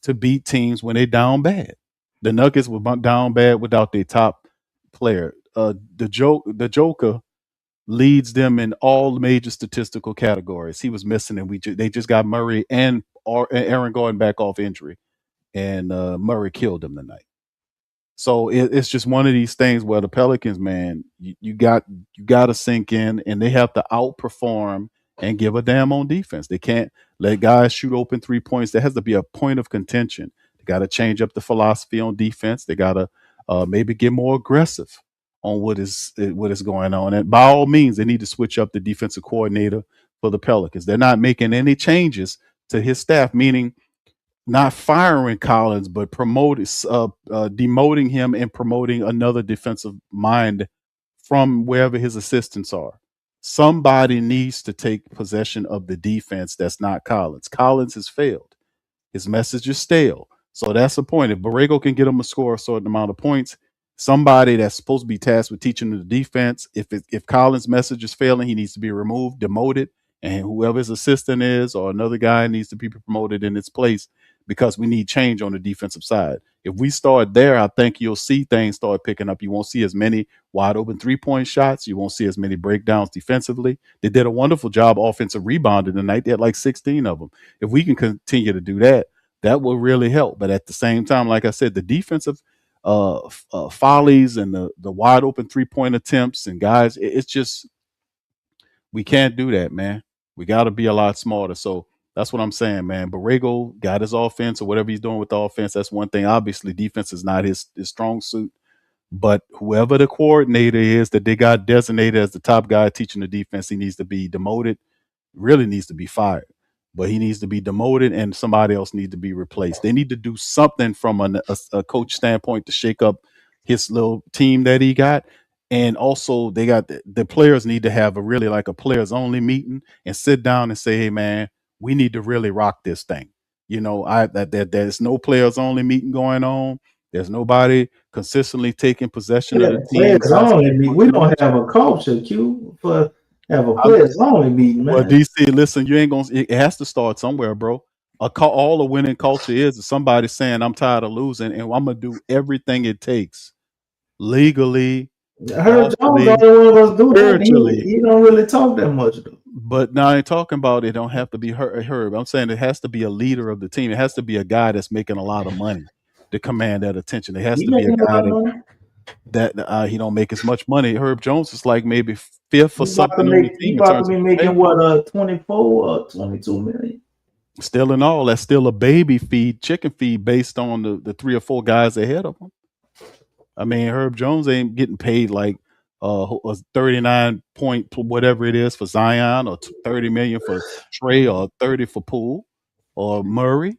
to beat teams when they're down bad. The Nuggets were down bad without their top player. The Joker leads them in all major statistical categories. He was missing, and they just got Murray and Aaron Gordon back off injury, and Murray killed them tonight. So it's just one of these things where the Pelicans, man, you got to sink in, and they have to outperform and give a damn on defense. They can't let guys shoot open 3 points. There has to be a point of contention. They got to change up the philosophy on defense. They got to maybe get more aggressive on what is going on. And by all means, they need to switch up the defensive coordinator for the Pelicans. They're not making any changes to his staff, meaning not firing Collins, but demoting him and promoting another defensive mind from wherever his assistants are. Somebody needs to take possession of the defense that's not Collins. Collins has failed. His message is stale. So that's the point. If Borrego can get him to score a certain amount of points, somebody that's supposed to be tasked with teaching the defense, if Collins' message is failing, he needs to be removed, demoted, and whoever his assistant is or another guy needs to be promoted in its place because we need change on the defensive side. If we start there, I think you'll see things start picking up. You won't see as many wide open 3-point shots. You won't see as many breakdowns defensively. They did a wonderful job offensive rebounding tonight. They had like 16 of them. If we can continue to do that, that will really help. But at the same time, like I said, the defensive follies and the wide open 3-point attempts and guys, it's just, we can't do that, man. We got to be a lot smarter. So that's what I'm saying, man. Borrego got his offense or whatever he's doing with the offense. That's one thing. Obviously, defense is not his strong suit. But whoever the coordinator is that they got designated as the top guy teaching the defense, he needs to be demoted, really needs to be fired. But he needs to be demoted and somebody else needs to be replaced. They need to do something from a coach standpoint to shake up his little team that he got. And also they got the players need to have a really like a players only meeting and sit down and say, hey man, we need to really rock this thing. You know, there's no players only meeting going on. There's nobody consistently taking possession of the team. Players only meeting. We don't have a culture, Q, for have a players only meeting, man. Well, DC, listen, you ain't gonna. It has to start somewhere, bro. All a winning culture is somebody saying, "I'm tired of losing, and I'm gonna do everything it takes, legally, Herb Jones lawfully, only one of us do that. spiritually." He don't really talk that much, though. But now I ain't talking about it. Don't have to be Herb. I'm saying it has to be a leader of the team. It has to be a guy that's making a lot of money to command that attention. It has He to be a making a guy lot of money. that he don't make as much money. Herb Jones is like maybe fifth or He about to something on the make. team He in about to terms be of making pay. what 24 or 22 million. Still in all, that's still a baby feed, chicken feed based on the 3 or 4 guys ahead of him. I mean, Herb Jones ain't getting paid like a 39 point whatever it is for Zion or 30 million for Trey or 30 for Poole or Murray.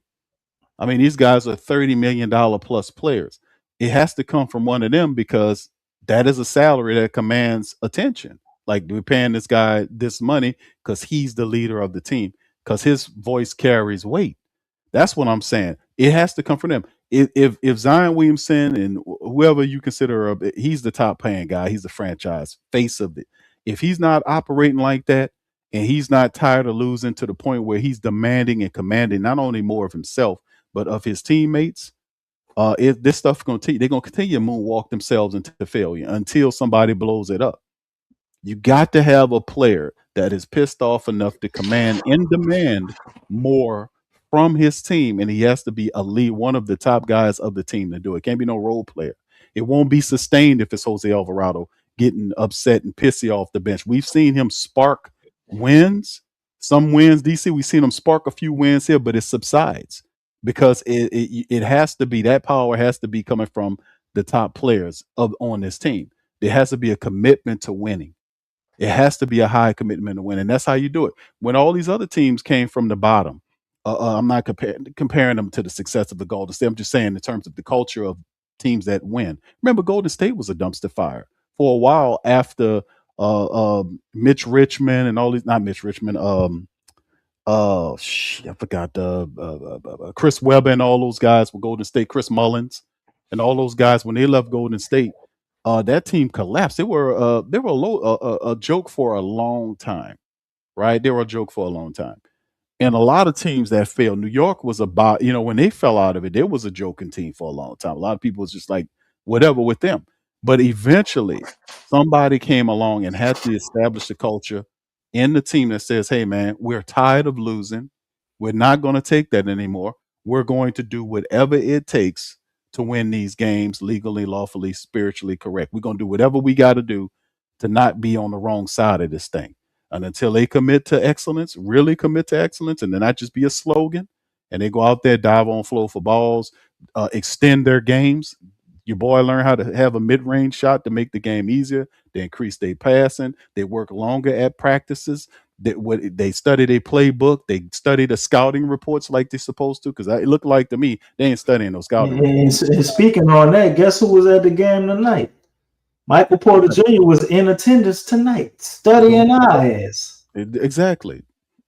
I mean, these guys are $30 million plus players. It has to come from one of them because that is a salary that commands attention. Like we're paying this guy this money because he's the leader of the team, because his voice carries weight. That's what I'm saying. It has to come from them. If Zion Williamson and whoever you consider, he's the top paying guy, he's the franchise face of it. If he's not operating like that, and he's not tired of losing to the point where he's demanding and commanding not only more of himself but of his teammates, if this stuff they're gonna continue to moonwalk themselves into failure until somebody blows it up. You got to have a player that is pissed off enough to command and demand more from his team, and he has to be a lead, one of the top guys of the team to do it. Can't be no role player. It won't be sustained if it's Jose Alvarado getting upset and pissy off the bench. We've seen him spark wins, some wins, DC. We've seen him spark a few wins here, but it subsides because it has to be, that power has to be coming from the top players on this team. There has to be a commitment to winning. It has to be a high commitment to win, and that's how you do it. When all these other teams came from the bottom, I'm not comparing them to the success of the Golden State. I'm just saying in terms of the culture of teams that win. Remember, Golden State was a dumpster fire for a while after Mitch Richmond and all these, not Mitch Richmond, I forgot Chris Webber and all those guys with Golden State, Chris Mullins and all those guys when they left Golden State. That team collapsed. They were a joke for a long time, right? They were a joke for a long time. And a lot of teams that failed, New York was about, when they fell out of it, there was a joking team for a long time. A lot of people was just like, whatever with them. But eventually, somebody came along and had to establish a culture in the team that says, hey, man, we're tired of losing. We're not going to take that anymore. We're going to do whatever it takes to win these games legally, lawfully, spiritually correct. We're going to do whatever we got to do to not be on the wrong side of this thing. And until they commit to excellence, really commit to excellence, and then not just be a slogan, and they go out there, dive on flow for balls, extend their games. Your boy learn how to have a mid-range shot to make the game easier. They increase their passing. They work longer at practices. They study their playbook. They study the scouting reports like they're supposed to, because it looked like to me they ain't studying those scouting reports. And speaking on that, guess who was at the game tonight? Michael Porter Jr. was in attendance tonight, studying our ass. Exactly.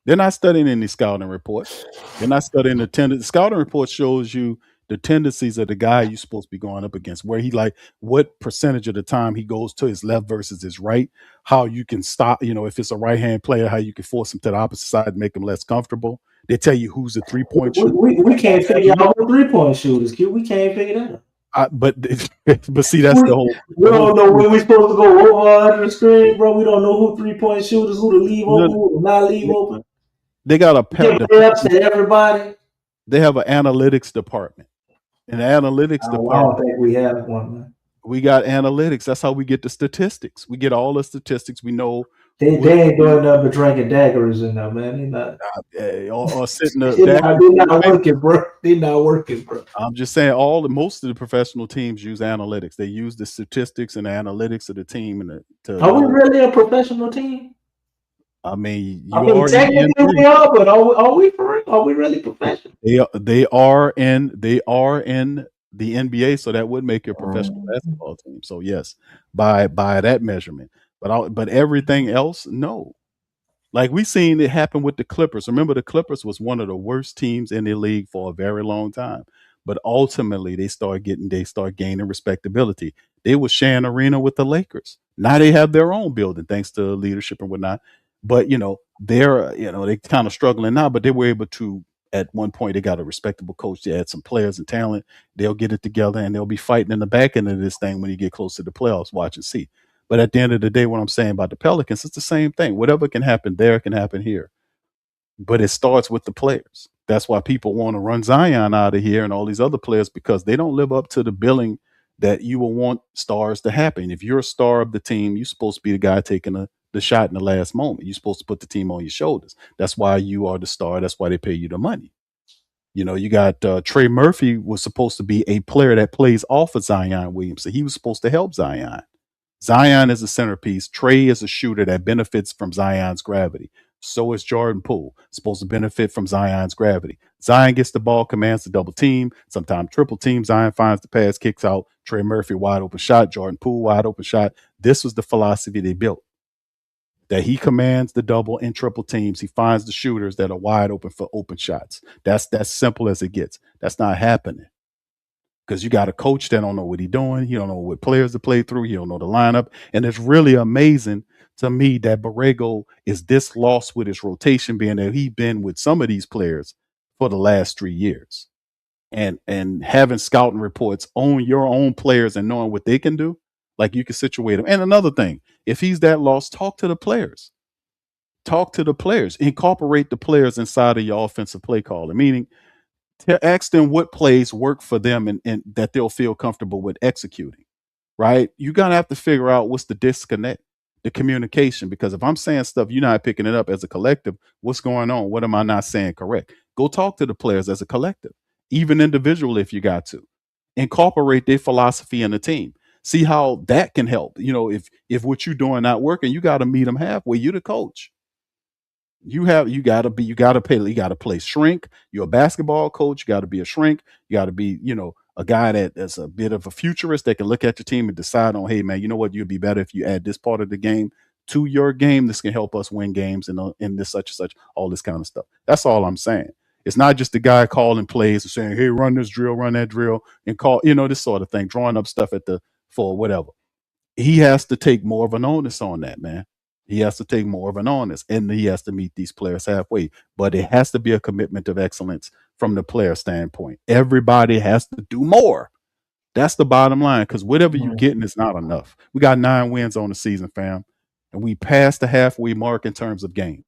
They're not studying any scouting reports. They're not studying attendance. The scouting report shows you the tendencies of the guy you're supposed to be going up against, where he like what percentage of the time he goes to his left versus his right, how you can stop, if it's a right hand player, how you can force him to the opposite side and make him less comfortable. They tell you who's a 3-point shooter. We can't figure out who 3-point shooters, kid. We can't figure that out. But see, that's the whole. We don't know when we're supposed to go over under the screen, bro. We don't know who 3-point shooters, who to leave open, who to not leave open. They got to everybody. They have an analytics department. And the analytics department. I don't think we have one, man. We got analytics. That's how we get the statistics. We get all the statistics. We know they ain't doing nothing but drinking daggers in there, man. They not or sitting there. They're not working, bro. They're not working, bro. I'm just saying, most of the professional teams use analytics. They use the statistics and the analytics of the team. Are we really a professional team? I mean, technically we are, but are we for real? Are we really professional? They are in the NBA, so that would make you a professional basketball team. So yes, by that measurement, but everything else, no. Like we seen it happen with the Clippers. Remember, the Clippers was one of the worst teams in the league for a very long time, but ultimately they start gaining respectability. They was sharing arena with the Lakers. Now they have their own building thanks to leadership and whatnot. But they kind of struggling now, but they were able to. At one point, they got a respectable coach. They had some players and talent. They'll get it together, and they'll be fighting in the back end of this thing when you get close to the playoffs. Watch and see. But at the end of the day, what I'm saying about the Pelicans, it's the same thing. Whatever can happen there can happen here. But it starts with the players. That's why people want to run Zion out of here and all these other players, because they don't live up to the billing that you will want stars to happen. If you're a star of the team, you're supposed to be the guy taking the shot in the last moment. You're supposed to put the team on your shoulders. That's why you are the star. That's why they pay you the money. You got Trey Murphy was supposed to be a player that plays off of Zion Williamson. He was supposed to help Zion. Zion is a centerpiece. Trey is a shooter that benefits from Zion's gravity. So is Jordan Poole, supposed to benefit from Zion's gravity. Zion gets the ball, commands the double team, sometimes triple team. Zion finds the pass, kicks out. Trey Murphy, wide open shot. Jordan Poole, wide open shot. This was the philosophy they built. That he commands the double and triple teams. He finds the shooters that are wide open for open shots. That's simple as it gets. That's not happening. Because you got a coach that don't know what he's doing. He don't know what players to play through. He don't know the lineup. And it's really amazing to me that Borrego is this lost with his rotation, being that he's been with some of these players for the last 3 years. And having scouting reports on your own players and knowing what they can do, like you can situate them. And another thing, if he's that lost, talk to the players. Talk to the players. Incorporate the players inside of your offensive play calling, meaning ask them what plays work for them and that they'll feel comfortable with executing, right? You're going to have to figure out what's the disconnect, the communication, because if I'm saying stuff, you're not picking it up as a collective, what's going on? What am I not saying correct? Go talk to the players as a collective, even individually if you got to. Incorporate their philosophy in the team. See how that can help. If what you're doing not working, you got to meet them halfway. You're the coach. You got to play shrink. You're a basketball coach. You got to be a shrink. You got to be, a guy that's a bit of a futurist that can look at your team and decide on, hey man, you know what? You'd be better if you add this part of the game to your game. This can help us win games and this such and such, all this kind of stuff. That's all I'm saying. It's not just the guy calling plays and saying, hey, run this drill, run that drill, and call, this sort of thing, drawing up stuff for whatever. He has to take more of an onus on that, man. He has to take more of an onus, and he has to meet these players halfway. But it has to be a commitment of excellence from the player standpoint. Everybody has to do more. That's the bottom line, because whatever you're getting is not enough. We got 9 wins on the season, fam, and we passed the halfway mark in terms of games.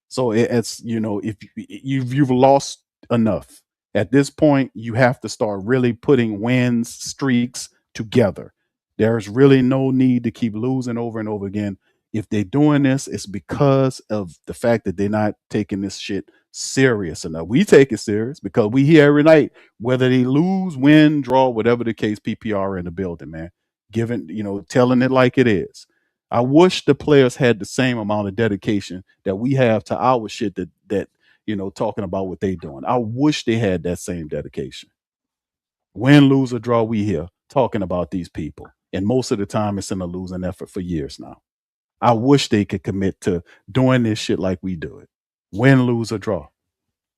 So it's, if you've lost enough. At this point, you have to start really putting wins, streaks together. There's really no need to keep losing over and over again. If they're doing this, it's because of the fact that they're not taking this shit serious enough. We take it serious because we hear every night, whether they lose, win, draw, whatever the case, PPR in the building, man. Telling it like it is. I wish the players had the same amount of dedication that we have to our shit that talking about what they doing. I wish they had that same dedication. Win, lose, or draw, we here talking about these people. And most of the time it's in a losing effort for years now. I wish they could commit to doing this shit like we do it. Win, lose, or draw.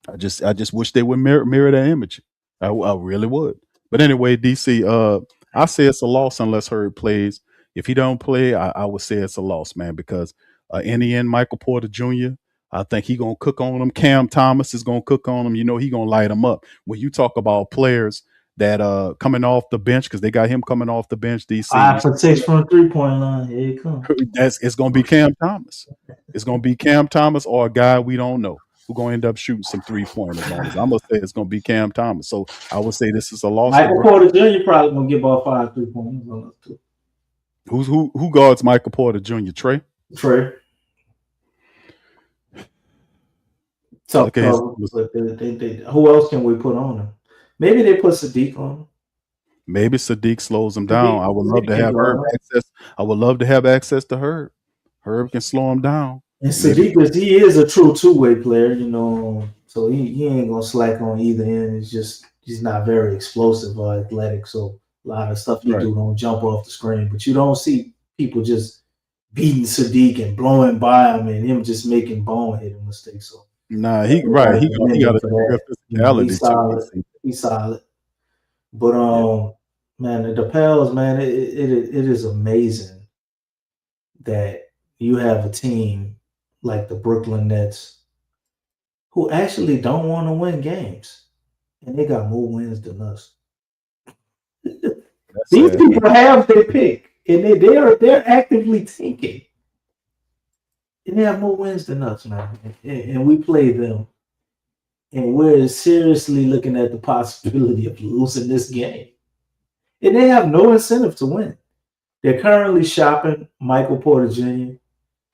I just wish they would mirror that image. I really would. But anyway, DC, I say it's a loss unless Herb plays. If he don't play, I would say it's a loss, man, because in the end, Michael Porter Jr., I think he gonna cook on him. Cam Thomas is gonna cook on him. You know, he gonna light him up. When you talk about players that coming off the bench, because they got him coming off the bench, DC, you 5 for 6 from the 3-point line. Here it comes. it's gonna be Cam Thomas. It's gonna be Cam Thomas or a guy we don't know who gonna end up shooting some 3-pointers on us. I'm gonna say it's gonna be Cam Thomas. So I would say this is a loss. Michael Porter Jr. probably gonna get about 5 3-pointers on us too. Who guards Michael Porter Jr.? Trey. Tough cover, but who else can we put on him? Maybe they put Sadiq on him. Maybe Sadiq slows him down. I would love to have Herb access. I would love to have access to Herb. Herb can slow him down. And Sadiq, he is a true two-way player, you know, so he ain't gonna slack on either end. It's just he's not very explosive or athletic, so a lot of stuff he do don't jump off the screen. But you don't see people just beating Sadiq and blowing by him and him just making bone-hitting mistakes. So nah, he got a physicality too. He's solid. But man, the Pels, man, it is amazing that you have a team like the Brooklyn Nets who actually don't want to win games, and they got more wins than us. These people have their pick, and they're actively tanking, and they have more wins than us, man. And we play them, and we're seriously looking at the possibility of losing this game. And they have no incentive to win. They're currently shopping Michael Porter Jr.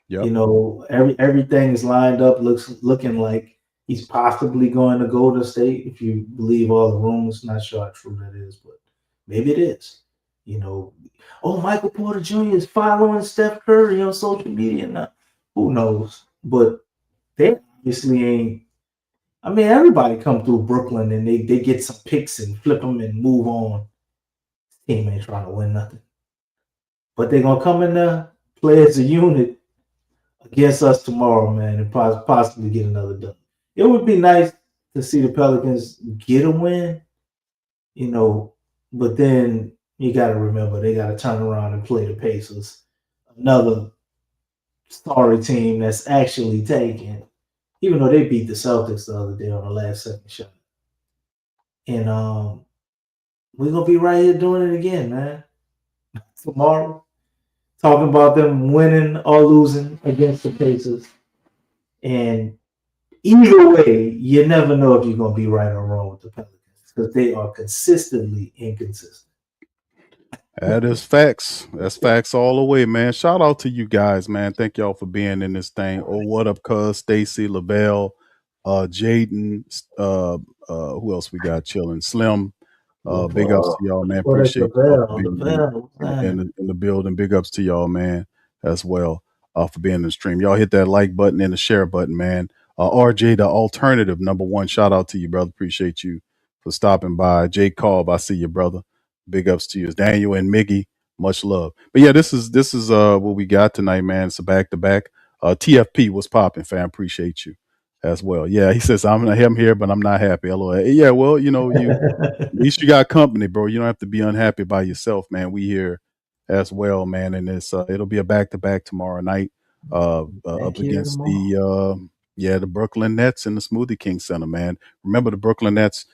Yep. You know, everything is lined up, looking like he's possibly going to Golden State, if you believe all the rumors. Not sure how true that is, but maybe it is. You know, Michael Porter Jr. is following Steph Curry on social media now. Who knows? But they obviously ain't. I mean, everybody come through Brooklyn and they get some picks and flip them and move on. Team ain't trying to win nothing. But they're going to come in there, play as a unit against us tomorrow, man, and possibly get another dub. It would be nice to see the Pelicans get a win, you know, but then you got to remember they got to turn around and play the Pacers, another sorry team that's actually taking, even though they beat the Celtics the other day on the last second shot. And we're going to be right here doing it again, man. Tomorrow, talking about them winning or losing against the Pacers. And either way, you never know if you're going to be right or wrong with the Pelicans because they are consistently inconsistent. That is facts. That's facts all the way, man. Shout out to you guys, man. Thank y'all for being in this thing. Oh, what up, cuz? Stacy, Lavelle, Jaden, who else we got chilling? Slim. Big ups to y'all, man. Appreciate you in the building. Big ups to y'all, man, as well for being in the stream. Y'all hit that like button and the share button, man. RJ, the alternative, #1. Shout out to you, brother. Appreciate you for stopping by. Jake Cobb, I see you, brother. Big ups to you. It's Daniel and Miggy. Much love. But yeah, this is what we got tonight, man. It's a back-to-back. TFP, what's popping, fam? Appreciate you as well. Yeah, he says I'm here, but I'm not happy. LOL. Yeah, well, you know, at least you got company, bro. You don't have to be unhappy by yourself, man. We here as well, man. And it'll be a back-to-back tomorrow night up against the Brooklyn Nets in the Smoothie King Center, man. Remember, the Brooklyn Nets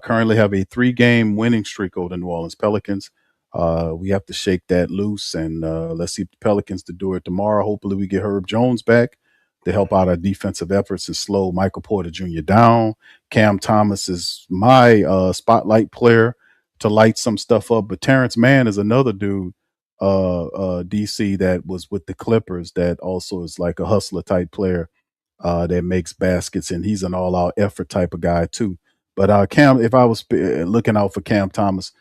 currently have a 3-game winning streak over the New Orleans Pelicans. We have to shake that loose, and let's see if the Pelicans to do it tomorrow. Hopefully we get Herb Jones back to help out our defensive efforts and slow Michael Porter Jr. down. Cam Thomas is my spotlight player to light some stuff up. But Terrence Mann is another dude, DC, that was with the Clippers that also is like a hustler type player that makes baskets, and he's an all-out effort type of guy too. But Cam, if I was looking out for Cam Thomas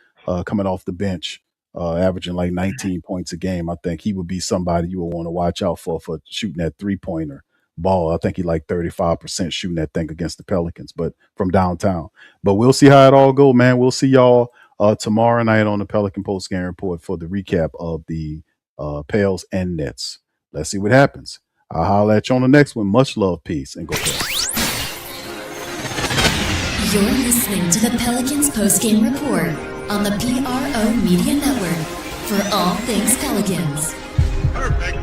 coming off the bench, averaging like 19 points a game, I think he would be somebody you would want to watch out for shooting that 3-pointer ball. I think he like 35% shooting that thing against the Pelicans, but from downtown. But we'll see how it all go, man. We'll see y'all tomorrow night on the Pelican Post Game Report for the recap of the Pels and Nets. Let's see what happens. I'll holler at you on the next one. Much love, peace, and go Pels. You're listening to the Pelicans postgame report on the PRO Media Network for all things Pelicans. Perfect.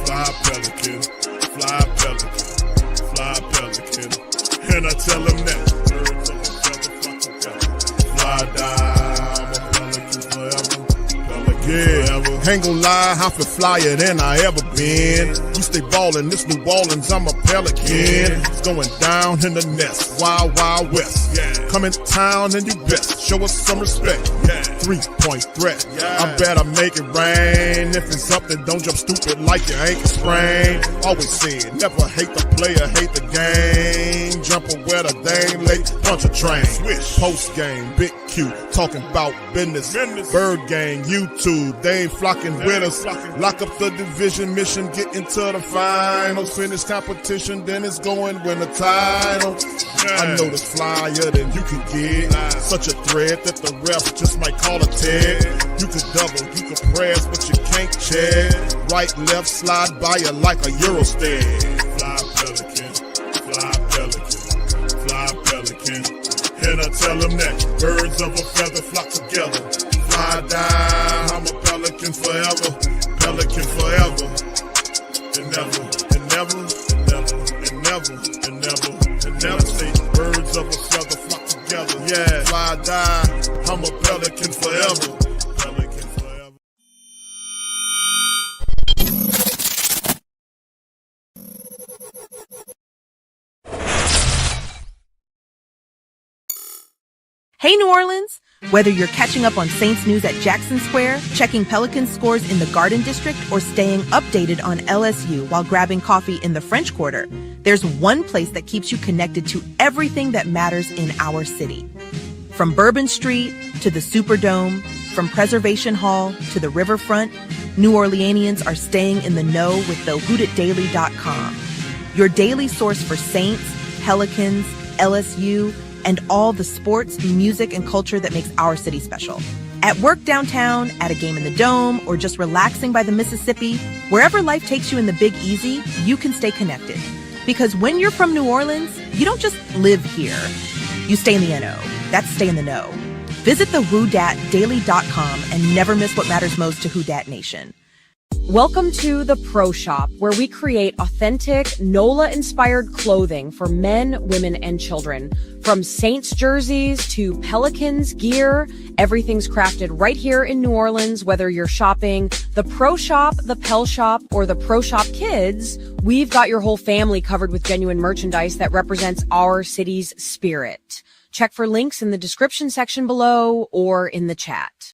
Fly Pelican, fly Pelican, fly Pelican. And I tell them that birds of a feather flock together. Fly down, I'm a Pelican forever. Pelican forever. Ain't gon' lie, I feel flyer than I ever been. We stay ballin', this New Orleans, I'm a Pelican. It's going down in the nest, wild, wild west. Come in town and do best, show us some respect. 3-point threat, I better make it rain. If it's up, then don't jump stupid like your ankle sprain. Always said, never hate the player, hate the game. Jumper where the dame late, punch a train. Post game, big Q, talking about business. Bird gang, YouTube, they ain't flocking with us. Lock up the division mission, get into the finals. Finish competition, then it's going win the title. I know this flyer than you can get. Such a threat that the ref just might call a tag. You could double, you could press, but you can't check. Right, left, slide by you like a Eurostep. Fly Pelican, fly Pelican, fly Pelican. And I tell them that birds of a feather flock together. Fly down, I'm a Pelican forever. Pelican forever. And never, and never, and never, and never, and never, and never say birds of a feather flock together. Yeah, fly die, I'm a Pelican forever. Pelican forever. Hey, New Orleans! Whether you're catching up on Saints news at Jackson Square, checking Pelicans scores in the Garden District, or staying updated on LSU while grabbing coffee in the French Quarter, there's one place that keeps you connected to everything that matters in our city. From Bourbon Street to the Superdome, from Preservation Hall to the Riverfront, New Orleanians are staying in the know with the whodatdaily.com. Your daily source for Saints, Pelicans, LSU, and all the sports, music, and culture that makes our city special. At work downtown, at a game in the Dome, or just relaxing by the Mississippi, wherever life takes you in the Big Easy, you can stay connected. Because when you're from New Orleans, you don't just live here. You stay in the NO. That's stay in the know. Visit the WhoDatDaily.com and never miss what matters most to Who Dat Nation. Welcome to the Pro Shop, where we create authentic NOLA-inspired clothing for men, women, and children. From Saints jerseys to Pelicans gear, everything's crafted right here in New Orleans. Whether you're shopping the Pro Shop, the Pel Shop, or the Pro Shop Kids, we've got your whole family covered with genuine merchandise that represents our city's spirit. Check for links in the description section below or in the chat.